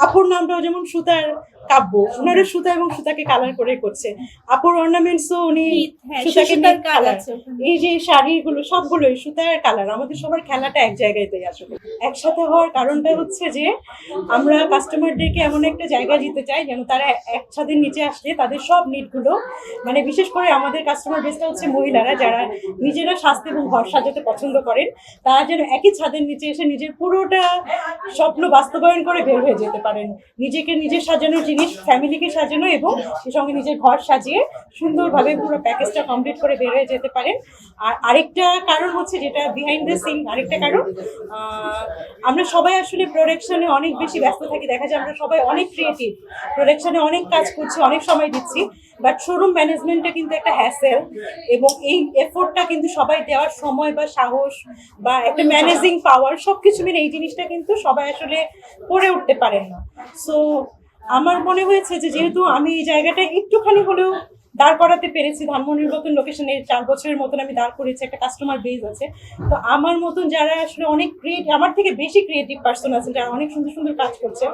আপুর নামটাও যেমন সুতার কাব্য, ওনারা সুতা এবং সুতাকে কালার করে করছে। আপুর অর্নামেন্টসও উনি সুতাকে কালার, এই যে শাড়িগুলো সবগুলোই সুতার কালার। আমাদের সবার খেলাটা এক জায়গাতেই আসলে একসাথে হওয়ার কারণটা হচ্ছে যে আমরা কাস্টমারদেরকে এমন একটা জায়গা দিতে চাই যেন তারা এক ছাদের নিচে আসলে তাদের সব নিডগুলো, মানে বিশেষ করে আমাদের কাস্টমার বেসটা হচ্ছে মহিলারা যারা নিজেরা স্বাস্থ্য এবং ঘর সাজাতে পছন্দ করেন, তারা যেন একই ছাদের নিচে এসে নিজের পুরোটা স্বপ্ন বাস্তবায়ন করে বের হয়ে যেতে পারেন। নিজেকে নিজের সাজানোর জিনিস, ফ্যামিলিকে সাজানো এবং সে সঙ্গে নিজের ঘর সাজিয়ে সুন্দরভাবে পুরো প্যাকেজটা কমপ্লিট করে বের হয়ে যেতে পারেন। আর আরেকটা কারণ হচ্ছে যেটা বিহাইন্ড দ্য সিন, আরেকটা কারণ আমরা সবাই আসলে প্রোডাকশনে অনেক বেশি ব্যস্ত থাকি। দেখা যায় আমরা সবাই অনেক ক্রিয়েটিভ, প্রোডাকশনে অনেক কাজ করছি, অনেক সময় দিচ্ছি, বাট শোরুম ম্যানেজমেন্টটা কিন্তু একটা হ্যাসেল এবং এই এফোর্টটা কিন্তু সবাই দেওয়ার সময় বা সাহস বা একটা ম্যানেজিং পাওয়ার সবকিছু মিলে এই জিনিসটা কিন্তু সবাই আসলে করে উঠতে পারেন না। সো আমার মনে হয়েছে যে যেহেতু আমি এই জায়গাটা একটুখানি হলেও দাঁড় করাতে পেরেছি, ধানমন্ডির মতন লোকেশনে 4 বছরের মতন আমি দাঁড় করেছি, একটা কাস্টমার বেস আছে, তো আমার মতন যারা আসলে অনেক ক্রিয়েটিভ, আমার থেকে বেশি ক্রিয়েটিভ পার্সন আছেন যারা অনেক সুন্দর সুন্দর কাজ করছে,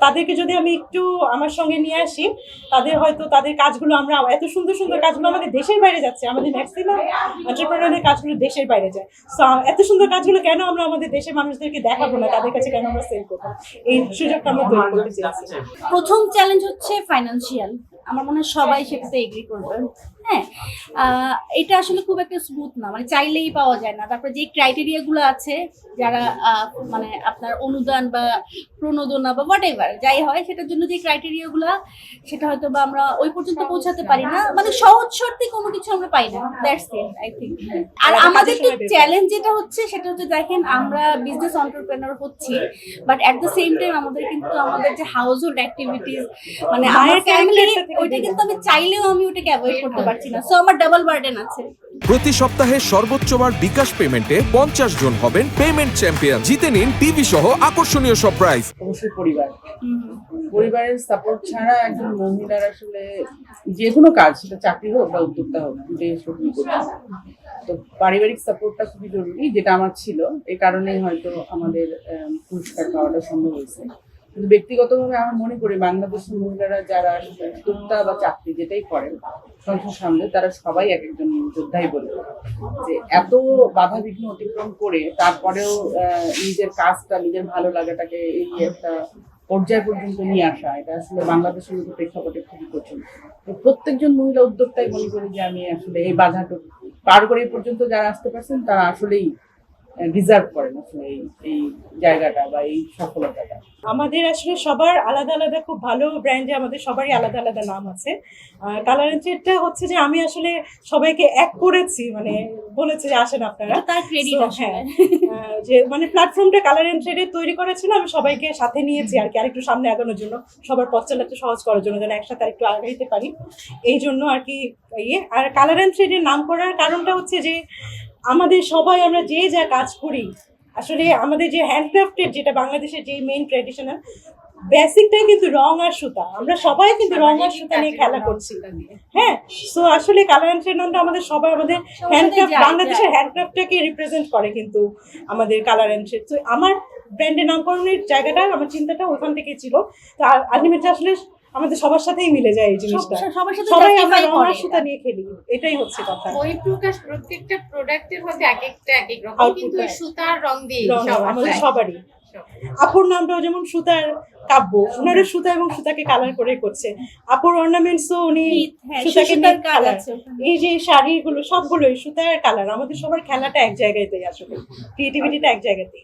তাদেরকে যদি আমি একটু আমার সঙ্গে নিয়ে আসি, তাদের হয়তো তাদের কাজগুলো, আমরা এত সুন্দর সুন্দর কাজগুলো আমাদের দেশের বাইরে যাচ্ছে, আমাদের ম্যাক্সিমাম এন্টারপ্রেনারের কাজগুলো দেশের বাইরে যায়। সো এত সুন্দর কাজগুলো কেন আমরা আমাদের দেশের মানুষদেরকে দেখাবো না, তাদের কাছে কেন আমরা সেল করবো, এই সুযোগটা আমরা তৈরি করতে চাইছি। প্রথম চ্যালেঞ্জ হচ্ছে ফাইন্যান্সিয়াল, আমার মনে হয় সবাই সেটাতে এগ্রি করবে। হ্যাঁ, এটা আসলে খুব একটা স্মুথ না, মানে চাইলেই পাওয়া যায় না। তারপরে যে ক্রাইটেরিয়া গুলো আছে, যারা মানে আপনার অনুদান বা প্রণোদনা বা হোয়াট এভার যাই হয়, সেটার জন্য যে ক্রাইটেরিয়া গুলো, সেটা হয়তো বা আমরা ওই পর্যন্ত পৌঁছাতে পারি না, মানে সহজ শর্তে কোনো কিছু আমরা পাই না। That's it I think. আর আমাদের তো চ্যালেঞ্জ যেটা হচ্ছে সেটা হচ্ছে, দেখেন আমরা বিজনেস এন্টারপ্রেনার হচ্ছি, but at the same time আমাদের কিন্তু আমাদের যে হাউস হোল্ড অ্যাক্টিভিটিস, মানে আমার ফ্যামিলি, ওইটা কিন্তু আমি চাইলেও আমি ওটাকে অ্যাভয়েড করতে পারছি না। সো আমার ডাবল বার্ডেন আছে। প্রতি সপ্তাহে সর্বোচ্চবার বিকাশ পেমেন্টে 50 জন হবেন পেমেন্ট চ্যাম্পিয়ন। জিতে নিন টিভি সহ আকর্ষণীয় সব প্রাইজ। অবশ্যই পরিবারের সাপোর্ট ছাড়া একজন মহিলার আসলে যে কোনো কাজ, সেটা চাকরি হোক বা উদ্যোক্তা হোক, দুটোই শুরু করতে। তো পারিবারিক সাপোর্টটা খুবই জরুরি, যেটা আমার ছিল। এই কারণেই হয়তো আমাদের পুরস্কার পাওয়াটা সম্ভব হয়েছে। কিন্তু ব্যক্তিগতভাবে আমার মনে করি বাংলাদেশের মহিলারা যারা উদ্যোক্তা বা চাকরি যেটাই করেন সংসার সামলে, তারা সবাই এক একজন যোদ্ধাই বলবে যে এত বাধা বিঘ্ন অতিক্রম করে তারপরেও নিজের কাজটা, নিজের ভালো লাগাটাকে এই একটা পর্যায় পর্যন্ত নিয়ে আসা, এটা আসলে বাংলাদেশের মতো প্রেক্ষাপটে খুবই কঠিন। তো প্রত্যেকজন মহিলা উদ্যোক্তাই মনে করি যে আমি আসলে এই বাধাটা পার করে এই পর্যন্ত যারা আসতে পারছেন, তারা আসলেই ডিজার্ভ করেন আসলে এই জায়গাটা বা এই সফলতাটা। আমাদের আসলে সবার আলাদা আলাদা খুব ভালো ব্র্যান্ডে আমাদের সবারই আলাদা আলাদা নাম আছে। কালার এন্ড ট্রেডটা হচ্ছে যে আমি আসলে সবাইকে এক করেছি, মানে বলেছে যে আসেন আপনারা, তার ক্রেডিট হ্যাঁ, যে মানে প্ল্যাটফর্মটা কালার এন্ড ট্রেডে তৈরি করা ছিল, আমি সবাইকে সাথে নিয়েছি আর কি, আরেকটু সামনে আগানোর জন্য, সবার পথ চলা একটু সহজ করার জন্য, যেন একসাথে আরেকটু আগাইতে পারি, এই জন্য আর কি। আর কালার এন্ড ট্রেডের নাম করার কারণটা হচ্ছে যে আমাদের সবাই, আমরা যে যা কাজ করি, আসলে আমাদের যে হ্যান্ডক্রাফটের, যেটা বাংলাদেশের যে মেইন ট্র্যাডিশনাল বেসিকটাই কিন্তু রং আর সুতা, আমরা সবাই কিন্তু রং আর সুতা নিয়ে খেলা করছি। হ্যাঁ, সো আসলে কালার এন্ড ট্রেড নামটা আমাদের সবাই, আমাদের হ্যান্ডক্রাফট, বাংলাদেশের হ্যান্ডক্রাফটটাকে রিপ্রেজেন্ট করে কিন্তু আমাদের কালার এন্ড ট্রেড। তো আমার ব্র্যান্ডের নামকরণের জায়গাটা, আমার চিন্তাটা ওখান থেকেই ছিল। তো আলটিমেটলি আসলে আমাদের সবার সাথেই মিলে যায় এই জিনিসটা, সবাই আমরা রং আর সুতা নিয়ে খেলি, এটাই হচ্ছে কথা। ওই প্রকাশ প্রত্যেকটা প্রোডাক্টের মধ্যে এক একটা এক এক রকম, কিন্তু সুতার রং দিয়ে আমাদের সবারই। আপুর নামটাও যেমন সুতার কাব্য, ওনারা সুতা এবং সুতাকে কালার করে করছে। আপুর অর্নামেন্টসও উনি সুতাকে কালার, এই যে শাড়িগুলো সবগুলোই সুতার কালার। আমাদের সবার খেলাটা এক জায়গাতেই, আসলে ক্রিয়েটিভিটিটা এক জায়গাতেই।